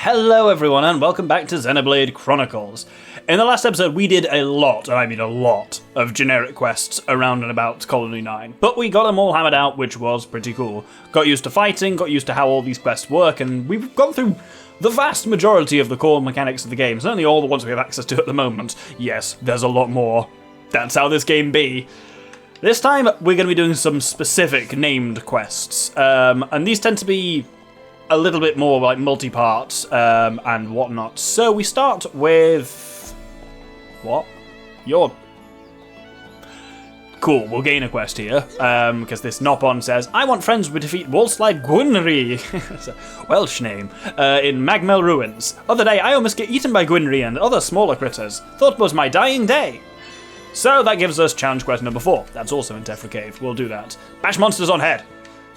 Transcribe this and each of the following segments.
Hello everyone and welcome back to Xenoblade Chronicles. In the last episode we did a lot, and I mean a lot, of generic quests around and about Colony 9. But we got them all hammered out, which was pretty cool. Got used to fighting, got used to how all these quests work, and we've gone through the vast majority of the core mechanics of the game. Certainly all the ones we have access to at the moment. Yes, there's a lot more. That's how this game be. This time we're going to be doing some specific named quests, and these tend to be a little bit more like multi-part and whatnot. So we start with... what? You're... cool, we'll gain a quest here, because this Nopon says, I want friends to defeat Wolfslide Gwynri. It's a Welsh name. In Magmel Ruins. Other day, I almost get eaten by Gwynri and other smaller critters. Thought it was my dying day. So that gives us challenge quest number 4. That's also in Tephra Cave. We'll do that. Bash monsters on head.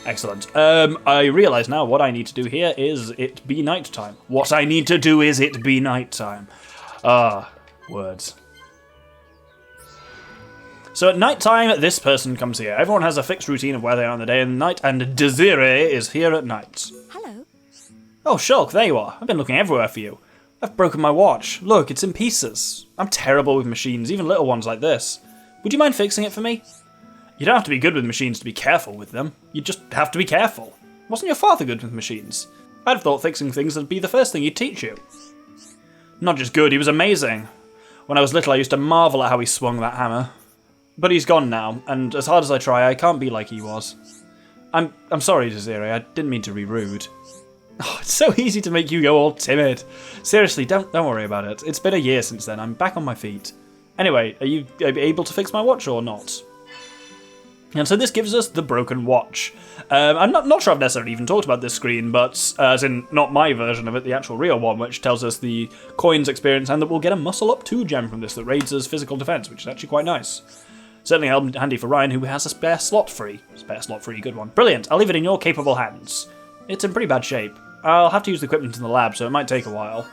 Excellent. I realise now what I need to do here is it be nighttime. What I need to do is it be nighttime. Ah, words. So at nighttime, this person comes here. Everyone has a fixed routine of where they are in the day and the night, and Desiree is here at night. Hello. Oh, Shulk, there you are. I've been looking everywhere for you. I've broken my watch. Look, it's in pieces. I'm terrible with machines, even little ones like this. Would you mind fixing it for me? You don't have to be good with machines to be careful with them. You just have to be careful. Wasn't your father good with machines? I'd have thought fixing things would be the first thing he'd teach you. Not just good, he was amazing. When I was little, I used to marvel at how he swung that hammer. But he's gone now, and as hard as I try, I can't be like he was. I'm sorry, Desiree, I didn't mean to be rude. Oh, it's so easy to make you go all timid. Seriously, don't worry about it. It's been a year since then. I'm back on my feet. Anyway, are you able to fix my watch or not? And so this gives us the broken watch. I'm not sure I've necessarily even talked about this screen, but as in not my version of it, the actual real one, which tells us the coins experience and that we'll get a muscle up 2 gem from this that raises physical defense, which is actually quite nice. Certainly handy for Ryan, who has a spare slot free. Spare slot free, good one. Brilliant, I'll leave it in your capable hands. It's in pretty bad shape. I'll have to use the equipment in the lab, so it might take a while.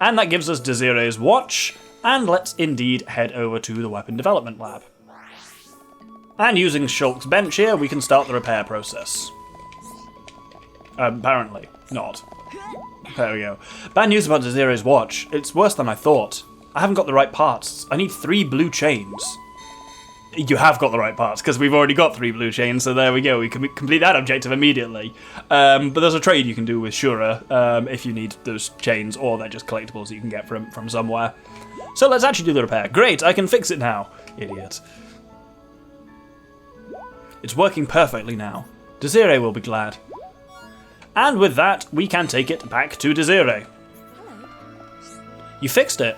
And that gives us Desiree's watch, and let's indeed head over to the weapon development lab. And using Shulk's bench here, we can start the repair process. Apparently not. There we go. Bad news about Desiree's watch. It's worse than I thought. I haven't got the right parts. I need 3 blue chains. You have got the right parts, because we've already got 3 blue chains, so there we go. We can complete that objective immediately. But there's a trade you can do with Shura if you need those chains, or they're just collectibles that you can get from somewhere. So let's actually do the repair. Great, I can fix it now. Idiot. It's working perfectly now. Desiree will be glad. And with that, we can take it back to Desiree. Hello. You fixed it.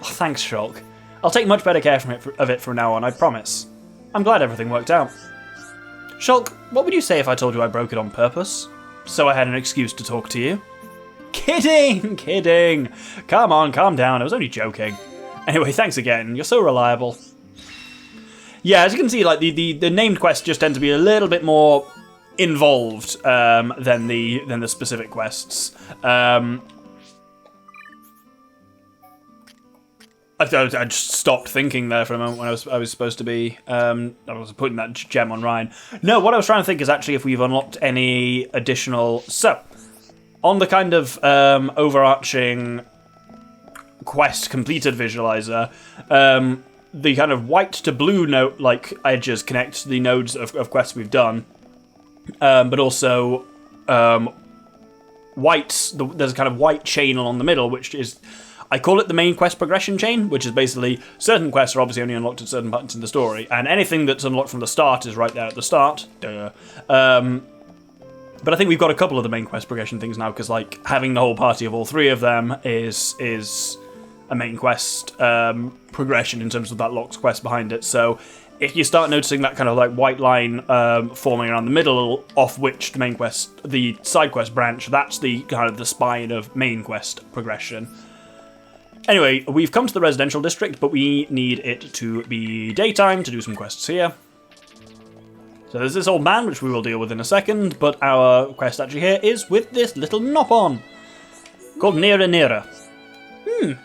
Oh, thanks, Shulk. I'll take much better care of it from now on, I promise. I'm glad everything worked out. Shulk, what would you say if I told you I broke it on purpose? So I had an excuse to talk to you? Kidding, kidding. Come on, calm down, I was only joking. Anyway, thanks again, you're so reliable. Yeah, as you can see, like the named quests just tend to be a little bit more involved than the specific quests. I just stopped thinking there for a moment when I was supposed to be. I was putting that gem on Ryan. No, what I was trying to think is actually if we've unlocked any additional. So, on the kind of overarching quest completed visualizer. The kind of white to blue note like edges connect the nodes of quests we've done, but also there's a kind of white chain along the middle, which is, I call it the main quest progression chain, which is basically certain quests are obviously only unlocked at certain points in the story, and anything that's unlocked from the start is right there at the start. Duh. But I think we've got a couple of the main quest progression things now, because like having the whole party of all 3 of them is a main quest progression in terms of that locked quest behind it. So if you start noticing that kind of like white line forming around the middle, off which the main quest, the side quest branch, that's the kind of the spine of main quest progression. Anyway, we've come to the residential district, but we need it to be daytime to do some quests here. So there's this old man, which we will deal with in a second, but our quest actually here is with this little Nopon called Niranira.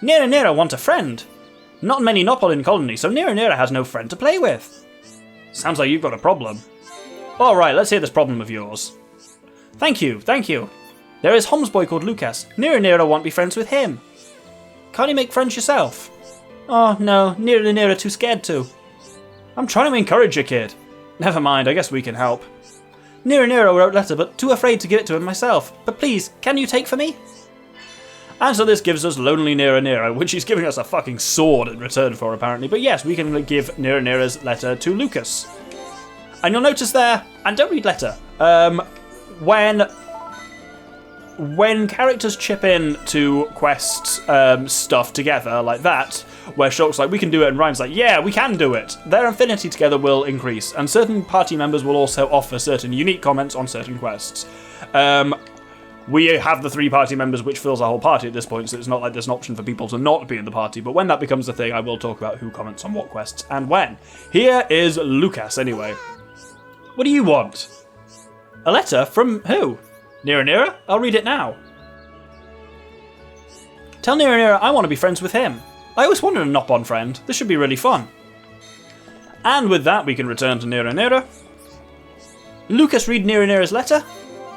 Niranira want a friend. Not many Nopon in colony, so Niranira has no friend to play with. Sounds like you've got a problem. Alright, let's hear this problem of yours. Thank you. There is Hom's boy called Lucas. Niranira won't be friends with him. Can't you make friends yourself? Oh no, Niranira too scared to. I'm trying to encourage your kid. Never mind, I guess we can help. Niranira wrote a letter, but too afraid to give it to him myself. But please, can you take for me? And so this gives us Lonely Niranira, which he's giving us a fucking sword in return for, apparently. But yes, we can give Niranira's letter to Lucas. And you'll notice there, and don't read letter, when characters chip in to quest stuff together like that, where Shulk's like, we can do it, and Ryan's like, yeah, we can do it, their affinity together will increase, and certain party members will also offer certain unique comments on certain quests. We have the 3 party members, which fills our whole party at this point, so it's not like there's an option for people to not be in the party, but when that becomes a thing, I will talk about who comments on what quests and when. Here is Lucas, anyway. What do you want? A letter from who? Niranira? I'll read it now. Tell Niranira I want to be friends with him. I always wanted a Nopon friend. This should be really fun. And with that, we can return to Niranira. Lucas read Niranira's letter?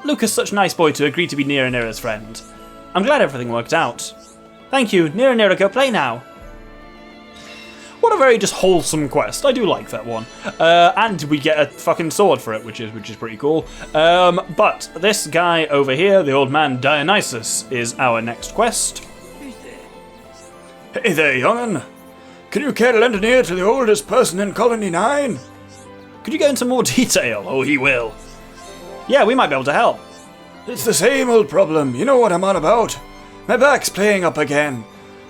Lucas such a nice boy to agree to be Niranira's friend. I'm glad everything worked out. Thank you, Niranira, go play now. What a very just wholesome quest. I do like that one. And we get a fucking sword for it, which is pretty cool. But this guy over here, the old man Dionysus, is our next quest. Hey there, young'un. Can you care to lend an ear to the oldest person in Colony 9? Could you go into more detail? Oh, he will. Yeah, we might be able to help. It's the same old problem. You know what I'm on about. My back's playing up again.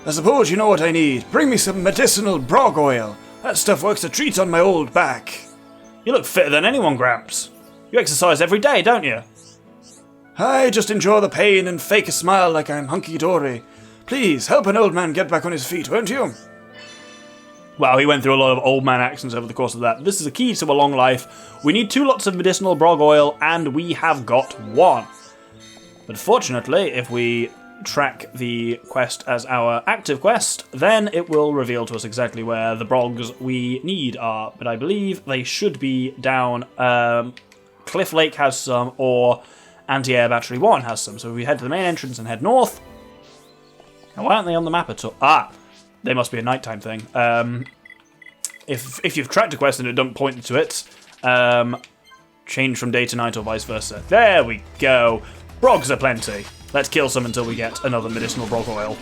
I suppose you know what I need. Bring me some medicinal brog oil. That stuff works a treat on my old back. You look fitter than anyone, Gramps. You exercise every day, don't you? I just enjoy the pain and fake a smile like I'm hunky-dory. Please, help an old man get back on his feet, won't you? Well, he went through a lot of old man accents over the course of that. This is a key to a long life. We need 2 lots of medicinal brog oil, and we have got 1. But fortunately, if we track the quest as our active quest, then it will reveal to us exactly where the brogs we need are. But I believe they should be down. Cliff Lake has some, or Anti-Air Battery 1 has some. So if we head to the main entrance and head north. Now, why aren't they on the map at all? Ah, they must be a nighttime thing. If you've tracked a quest and it doesn't point to it, change from day to night or vice versa. There we go. Brogs are plenty. Let's kill some until we get another medicinal brog oil.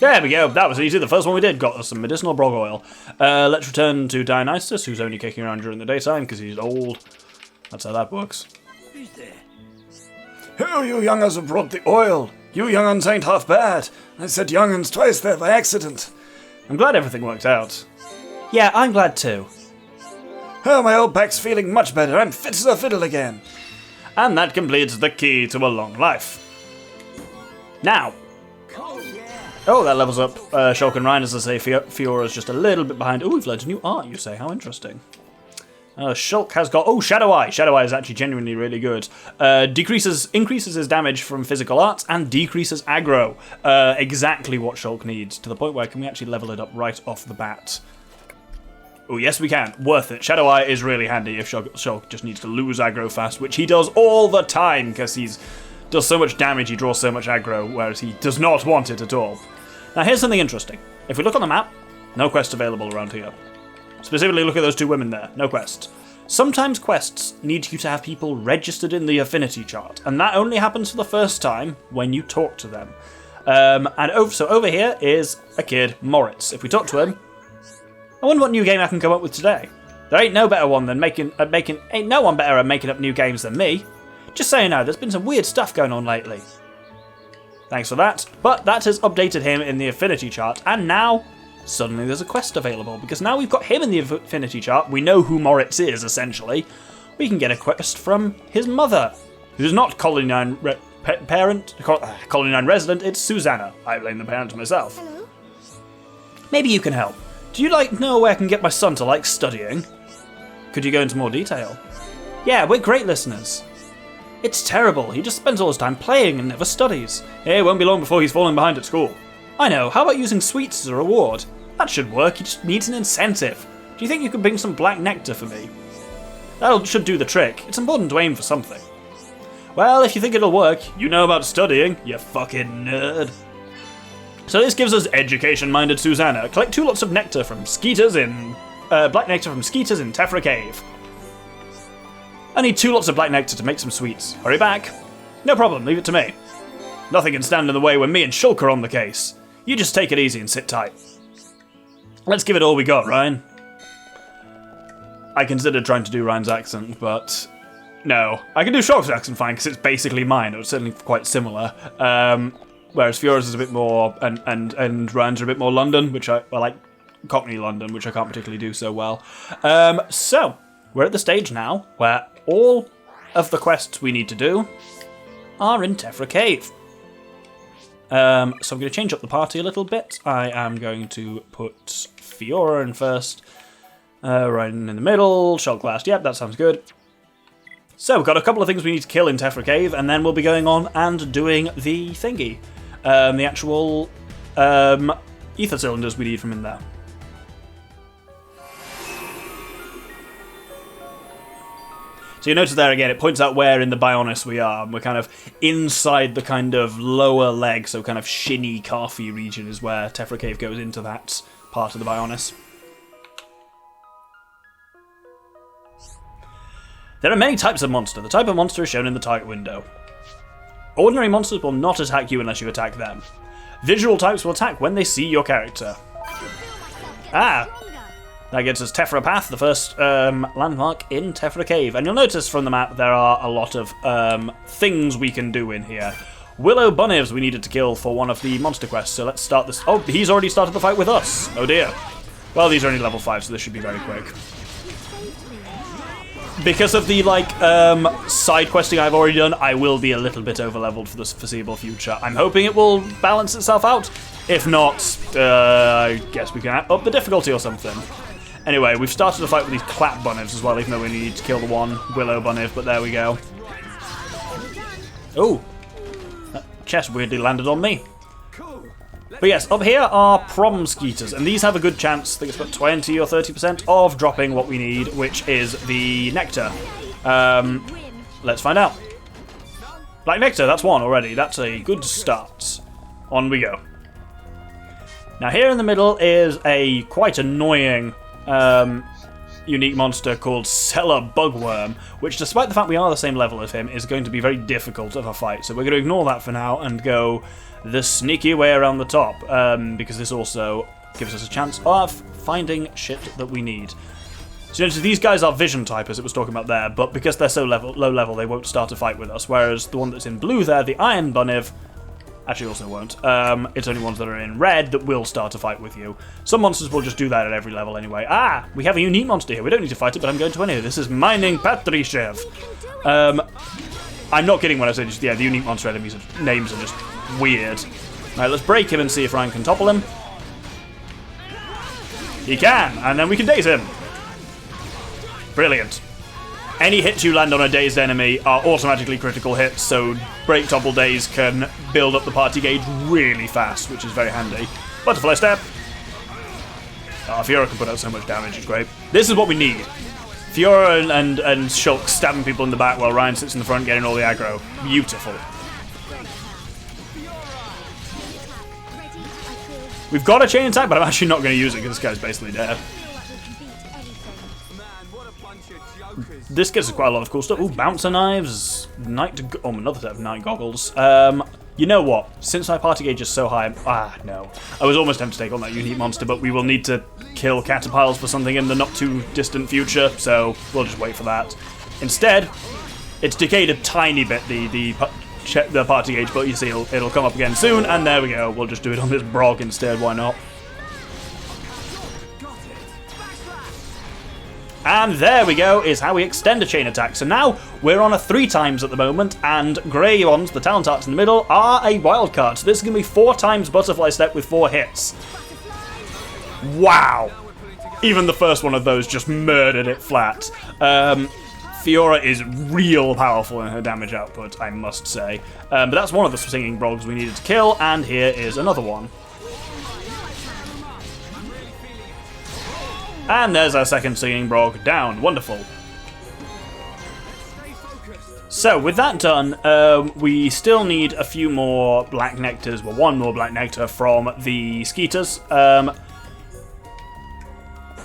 There we go. That was easy. The first one we did got us some medicinal brog oil. Let's return to Dionysus, who's only kicking around during the daytime because he's old. That's how that works. Who's there? Who you young'uns have brought the oil? You young'uns ain't half bad. I said young'uns twice there by accident. I'm glad everything worked out. Yeah, I'm glad too. Oh, my old back's feeling much better. I'm fit as a fiddle again. And that completes the key to a long life. Now. Oh, that levels up Shulk and Ryan, as I say. Fiora's just a little bit behind. Oh, we've learned a new art, you say. How interesting. Shulk has got... Oh, Shadow Eye. Shadow Eye is actually genuinely really good. Increases his damage from physical arts and decreases aggro. Exactly what Shulk needs, to the point where can we actually level it up right off the bat. Oh, yes, we can. Worth it. Shadow Eye is really handy if Shulk just needs to lose aggro fast, which he does all the time, because he does so much damage, he draws so much aggro, whereas he does not want it at all. Now, here's something interesting. If we look on the map, no quests available around here. Specifically, look at those 2 women there. No quests. Sometimes quests need you to have people registered in the affinity chart, and that only happens for the first time when you talk to them. So over here is a kid, Moritz. If we talk to him, I wonder what new game I can come up with today. There ain't no better one than ain't no one better at making up new games than me. Just so you know, there's been some weird stuff going on lately. Thanks for that. But that has updated him in the affinity chart, and now suddenly there's a quest available, because now we've got him in the affinity chart. We know who Moritz is, essentially. We can get a quest from his mother, who's not Colony 9 Colony 9 resident. It's Suzanna. I blame the parent myself. Hello? Maybe you can help. Do you know where I can get my son to studying? Could you go into more detail? Yeah, we're great listeners. It's terrible. He just spends all his time playing and never studies. It won't be long before he's falling behind at school. I know. How about using sweets as a reward? That should work. He just needs an incentive. Do you think you could bring some black nectar for me? That should do the trick. It's important to aim for something. Well, if you think it'll work, you know about studying, you fucking nerd. So this gives us education-minded Suzanna. Collect 2 lots of nectar from skeeters in... black nectar from skeeters in Tephra Cave. I need 2 lots of black nectar to make some sweets. Hurry back. No problem, leave it to me. Nothing can stand in the way when me and Shulk are on the case. You just take it easy and sit tight. Let's give it all we got, Ryan. I considered trying to do Ryan's accent, but... no. I can do Shulk's accent fine, because it's basically mine. It was certainly quite similar. Whereas Fiora's is a bit more... and Ryan's are a bit more London, which I like Cockney London, which I can't particularly do so well. So, we're at the stage now where all of the quests we need to do are in Tephra Cave. So I'm going to change up the party a little bit. I am going to put Fiora in first, Ryan in the middle, Shulk last. Yep, that sounds good. So we've got a couple of things we need to kill in Tephra Cave, and then we'll be going on and doing the thingy. The actual ether cylinders we need from in there. So you notice there again, it points out where in the Bionis we are. And we're kind of inside the kind of lower leg, so kind of shinny, calfy region is where Tephra Cave goes into that part of the Bionis. There are many types of monster. The type of monster is shown in the target window. Ordinary monsters will not attack you unless you attack them. Visual types will attack when they see your character. Ah! That gets us Tephra Path, the first landmark in Tephra Cave. And you'll notice from the map there are a lot of things we can do in here. Willow Bunnivs we needed to kill for one of the monster quests, so let's start this. Oh, he's already started the fight with us. Oh dear. Well, these are only level 5, so this should be very quick. Because of the, side questing I've already done, I will be a little bit over-leveled for the foreseeable future. I'm hoping it will balance itself out. If not, I guess we can up the difficulty or something. Anyway, we've started a fight with these clap Bunnivs as well, even though we need to kill the one Willow Bunniv, but there we go. Oh, that chest weirdly landed on me. But yes, up here are Prom Skeeters, and these have a good chance, I think it's about 20 or 30% of dropping what we need, which is the nectar. Let's find out. Black nectar, that's one already. That's a good start. On we go. Now here in the middle is a quite annoying unique monster called Cellar Bugworm, which despite the fact we are the same level as him, is going to be very difficult of a fight. So we're going to ignore that for now and go the sneaky way around the top, because this also gives us a chance of finding shit that we need. So notice these guys are vision type, as it was talking about there, but because they're so low level, they won't start a fight with us, whereas the one that's in blue there, the Iron Bunniv, actually also won't. It's only ones that are in red that will start a fight with you. Some monsters will just do that at every level anyway. Ah, we have a unique monster here. We don't need to fight it, but I'm going to anyway. This is Mining Patryshev. I'm not kidding when I say just, yeah, the unique monster enemies names are just weird. Alright, let's break him and see if Ryan can topple him. He can, and then we can daze him. Brilliant. Any hits you land on a dazed enemy are automatically critical hits, so break, topple, daze can build up the party gauge really fast, which is very handy. Butterfly step. Oh, Fiora can put out so much damage, it's great. This is what we need. Fiora and Shulk stabbing people in the back while Ryan sits in the front getting all the aggro. Beautiful. We've got a chain attack, but I'm actually not going to use it because this guy's basically dead. This gives us quite a lot of cool stuff. Ooh, bouncer knives, another set of night goggles. You know what? Since my party gauge is so high, no. I was almost tempted to take on that unique monster, but we will need to kill Caterpiles for something in the not too distant future, so we'll just wait for that. Instead, it's decayed a tiny bit, the party gauge, but you see it'll come up again soon, and there we go. We'll just do it on this Brog instead, why not? And there we go, is how we extend a chain attack. So now we're on a 3 times at the moment, and grey ones, the talent arts in the middle, are a wild card. So this is going to be 4 times butterfly step with 4 hits. Wow! Even the first one of those just murdered it flat. Fiora is real powerful in her damage output, I must say. But that's one of the singing Brogs we needed to kill, and here is another one. And there's our second singing Brog down. Wonderful. So, with that done, we still need a few more black nectars, well, one more black nectar from the skeeters.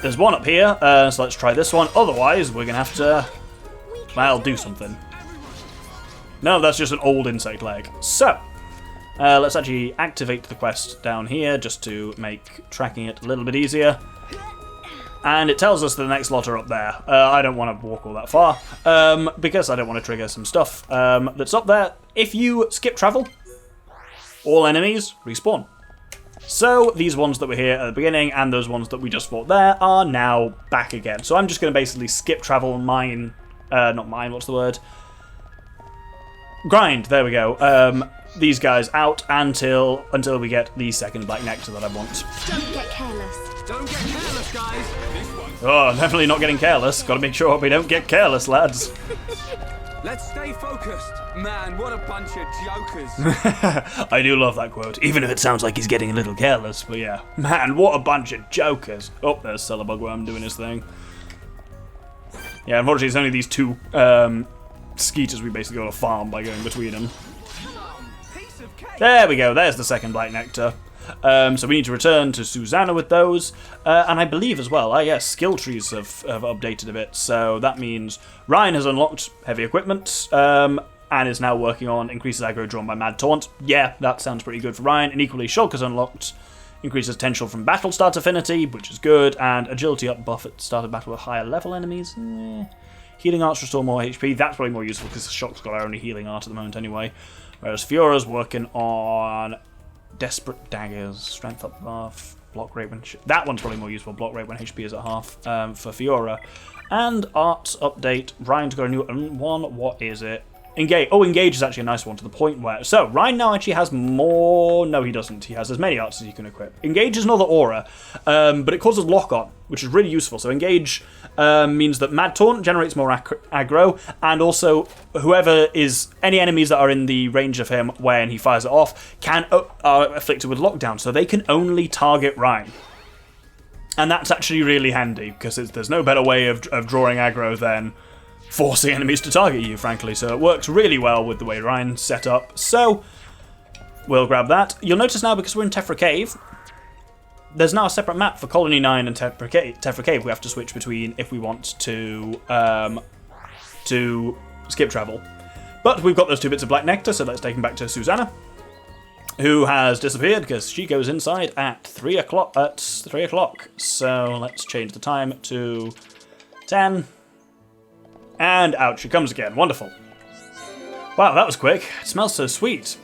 There's one up here, so let's try this one. Otherwise, we're going to have to, well, do something. No, that's just an old insect leg. So, let's actually activate the quest down here just to make tracking it a little bit easier. And it tells us the next lot are up there. I don't want to walk all that far, because I don't want to trigger some stuff that's up there. If you skip travel, all enemies respawn. So these ones that were here at the beginning and those ones that we just fought there are now back again. So I'm just going to basically skip travel and grind, there we go. These guys out until we get the second black nectar that I want. Don't get careless. Don't get careless, guys. Oh, definitely not getting careless. Got to make sure we don't get careless, lads. Let's stay focused. Man, what a bunch of jokers. I do love that quote, even if it sounds like he's getting a little careless. But yeah, man, what a bunch of jokers. Oh, there's Celebugworm doing his thing. Yeah, unfortunately, it's only these two skeeters we basically got to farm by going between them. There we go, there's the second black nectar. So we need to return to Suzanna with those, and I believe as well, yes, skill trees have updated a bit, so that means Ryan has unlocked heavy equipment, and is now working on increases aggro drawn by Mad Taunt. Yeah, that sounds pretty good for Ryan, and equally Shulk has unlocked increases potential from battle start affinity, which is good, and agility up buff at start of battle with higher level enemies. Healing arts restore more HP, that's probably more useful because Shulk's got our only healing art at the moment anyway, whereas Fiora's working on Desperate Daggers, strength up buff, block rate when... that one's probably more useful, block rate when HP is at half for Fiora. And arts update, Ryan's got a new one, what is it? Engage. Oh, Engage is actually a nice one to the point where... So, Ryan now actually has more... No, he doesn't. He has as many arts as he can equip. Engage is another aura, but it causes lock-on, which is really useful. So Engage means that Mad Taunt generates more aggro, and also whoever is... Any enemies that are in the range of him when he fires it off are afflicted with lockdown, so they can only target Ryan. And that's actually really handy, because there's no better way of drawing aggro than forcing enemies to target you, frankly, so it works really well with the way Ryan's set up. So, we'll grab that. You'll notice now, because we're in Tephra Cave, there's now a separate map for Colony 9 and Tephra Cave we have to switch between if we want to skip travel. But we've got those two bits of black nectar, so let's take them back to Suzanna, who has disappeared because she goes inside at 3 o'clock. So let's change the time to 10. And out she comes again. Wonderful. Wow, that was quick. It smells so sweet.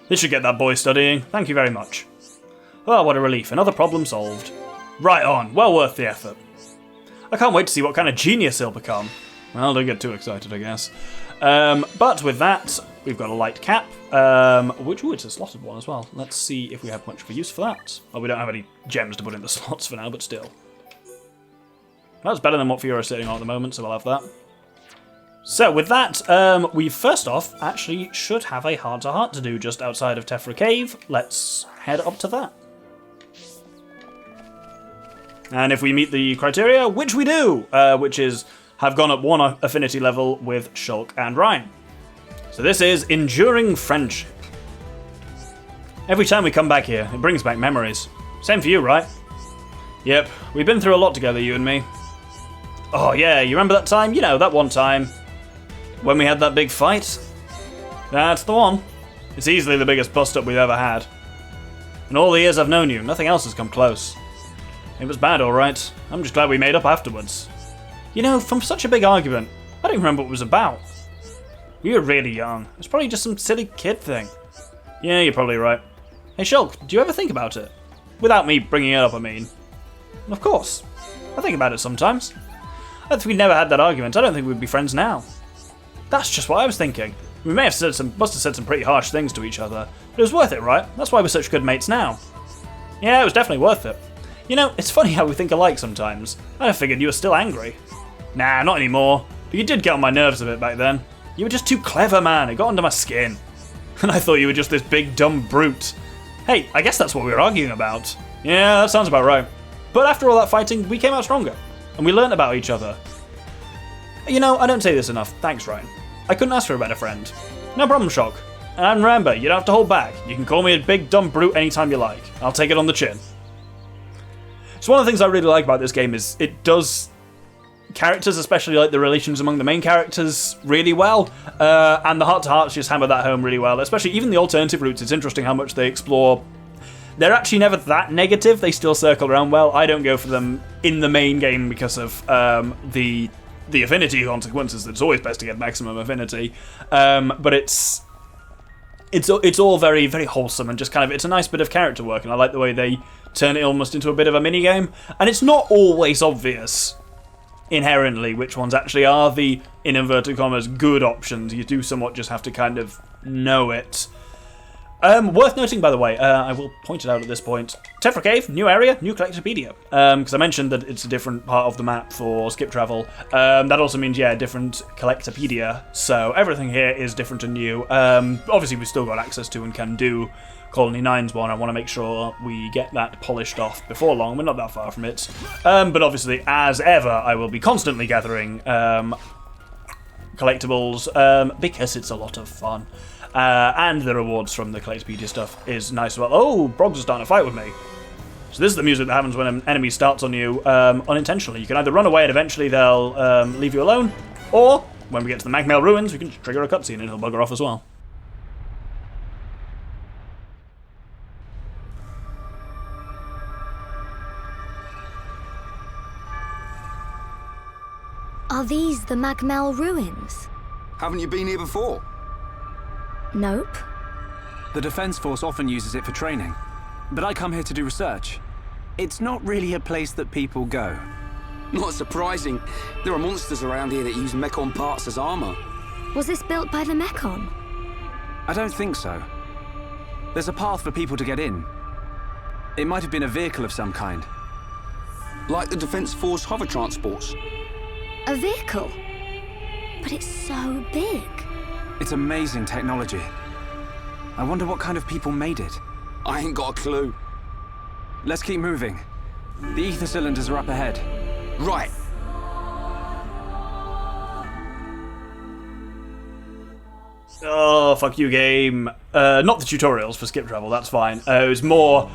This should get that boy studying. Thank you very much. Oh, what a relief. Another problem solved. Right on. Well worth the effort. I can't wait to see what kind of genius he'll become. Well, don't get too excited, I guess. But with that, we've got a light cap, it's a slotted one as well. Let's see if we have much of a use for that. Well, we don't have any gems to put in the slots for now, but still. That's better than what Fiora's sitting on at the moment, so we'll have that. So with that, we first off actually should have a heart-to-heart to do just outside of Tephra Cave. Let's head up to that. And if we meet the criteria, which we do, which is have gone up one affinity level with Shulk and Ryan. So this is Enduring Friendship. Every time we come back here, it brings back memories. Same for you, right? Yep, we've been through a lot together, you and me. Oh yeah, you remember that time? You know, that one time when we had that big fight? That's the one. It's easily the biggest bust-up we've ever had. In all the years I've known you, nothing else has come close. It was bad, alright. I'm just glad we made up afterwards. You know, from such a big argument, I don't even remember what it was about. We were really young. It was probably just some silly kid thing. Yeah, you're probably right. Hey Shulk, do you ever think about it? Without me bringing it up, I mean. Of course. I think about it sometimes. If we'd never had that argument, I don't think we'd be friends now. That's just what I was thinking. We must have said some pretty harsh things to each other, but it was worth it, right? That's why we're such good mates now. Yeah, it was definitely worth it. You know, it's funny how we think alike sometimes. I figured you were still angry. Nah, not anymore. But you did get on my nerves a bit back then. You were just too clever, man. It got under my skin. And I thought you were just this big, dumb brute. Hey, I guess that's what we were arguing about. Yeah, that sounds about right. But after all that fighting, we came out stronger. And we learnt about each other. You know, I don't say this enough. Thanks, Ryan. I couldn't ask for a better friend. No problem, Shulk. And remember, you don't have to hold back. You can call me a big dumb brute anytime you like. I'll take it on the chin. So one of the things I really like about this game is it does characters, especially like the relations among the main characters, really well. And the heart-to-hearts just hammer that home really well. Especially even the alternative routes, it's interesting how much they explore. They're actually never that negative. They still circle around well. I don't go for them in the main game because of the affinity consequences. It's always best to get maximum affinity. But it's all very, very wholesome and just kind of, it's a nice bit of character work, and I like the way they turn it almost into a bit of a mini-game. And it's not always obvious, inherently, which ones actually are the, in inverted commas, good options. You do somewhat just have to kind of know it. Worth noting, by the way, I will point it out at this point, Tephra Cave, new area, new collectopedia. Because I mentioned that it's a different part of the map for skip travel. That also means, yeah, different collectopedia. So everything here is different and new. Obviously, we've still got access to and can do Colony 9's one. I want to make sure we get that polished off before long. We're not that far from it. But obviously, as ever, I will be constantly gathering collectibles because it's a lot of fun. And the rewards from the collectopedia stuff is nice as well. Oh, Brogs are starting to fight with me. So this is the music that happens when an enemy starts on you unintentionally. You can either run away and eventually they'll leave you alone, or when we get to the Magmail Ruins, we can just trigger a cutscene and he'll bugger off as well. Are these the Magmail Ruins? Haven't you been here before? Nope. The Defense Force often uses it for training, but I come here to do research. It's not really a place that people go. Not surprising. There are monsters around here that use Mechon parts as armor. Was this built by the Mechon? I don't think so. There's a path for people to get in. It might have been a vehicle of some kind. Like the Defense Force hover transports. A vehicle? But it's so big. It's amazing technology. I wonder what kind of people made it. I ain't got a clue. Let's keep moving. The ether cylinders are up ahead. Right. Oh, fuck you, game. Not the tutorials for skip travel, that's fine. It was more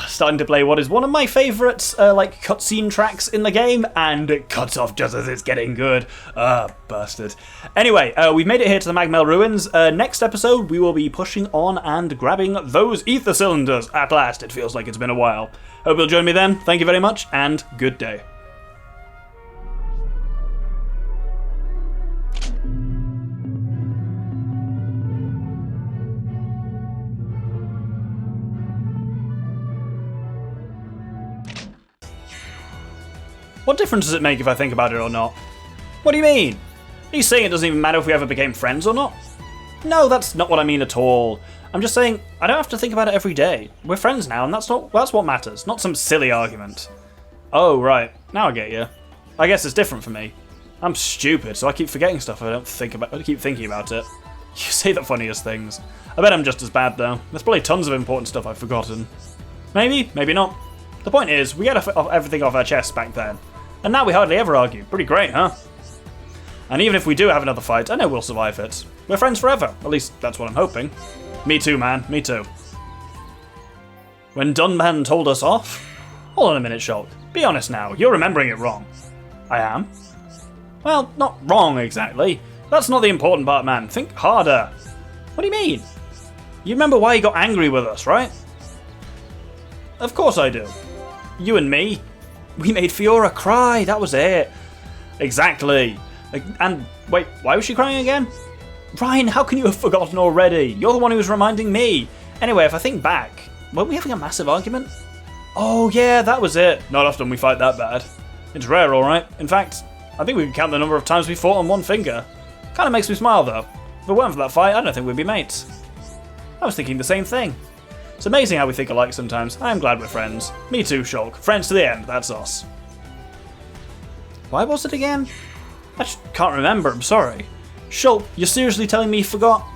starting to play what is one of my favourite like cutscene tracks in the game, and it cuts off just as it's getting good. Bastard. Anyway, we've made it here to the Magmail Ruins. Next episode, we will be pushing on and grabbing those ether cylinders. At last, it feels like it's been a while. Hope you'll join me then. Thank you very much, and good day. What difference does it make if I think about it or not? What do you mean? Are you saying it doesn't even matter if we ever became friends or not? No, that's not what I mean at all. I'm just saying I don't have to think about it every day. We're friends now, and that's what matters, not some silly argument. Oh, right. Now I get you. I guess it's different for me. I'm stupid, so I keep forgetting stuff I keep thinking about it. You say the funniest things. I bet I'm just as bad, though. There's probably tons of important stuff I've forgotten. Maybe, maybe not. The point is, we got everything off our chests back then. And now we hardly ever argue. Pretty great, huh? And even if we do have another fight, I know we'll survive it. We're friends forever. At least, that's what I'm hoping. Me too, man. Me too. When Dunman told us off? Hold on a minute, Shulk. Be honest now. You're remembering it wrong. I am? Well, not wrong, exactly. That's not the important part, man. Think harder. What do you mean? You remember why you got angry with us, right? Of course I do. You and me. We made Fiora cry, that was it. Exactly. And, wait, why was she crying again? Ryan, how can you have forgotten already? You're the one who was reminding me. Anyway, if I think back, weren't we having a massive argument? Oh yeah, that was it. Not often we fight that bad. It's rare, alright. In fact, I think we can count the number of times we fought on one finger. Kinda makes me smile though. If it weren't for that fight, I don't think we'd be mates. I was thinking the same thing. It's amazing how we think alike sometimes. I am glad we're friends. Me too, Shulk. Friends to the end, that's us. Why was it again? I just can't remember, I'm sorry. Shulk, you're seriously telling me you forgot?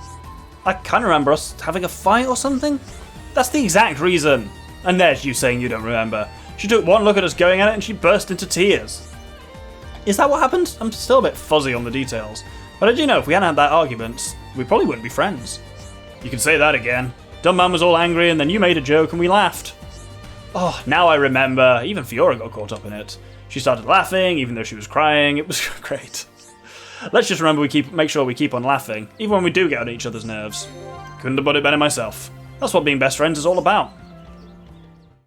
I can't remember us having a fight or something? That's the exact reason. And there's you saying you don't remember. She took one look at us going at it and she burst into tears. Is that what happened? I'm still a bit fuzzy on the details. But I do know if we hadn't had that argument, we probably wouldn't be friends. You can say that again. Dumb man was all angry and then you made a joke and we laughed. Oh, now I remember. Even Fiora got caught up in it. She started laughing even though she was crying. It was great. Let's just remember make sure we keep on laughing, even when we do get on each other's nerves. Couldn't have put it better myself. That's what being best friends is all about.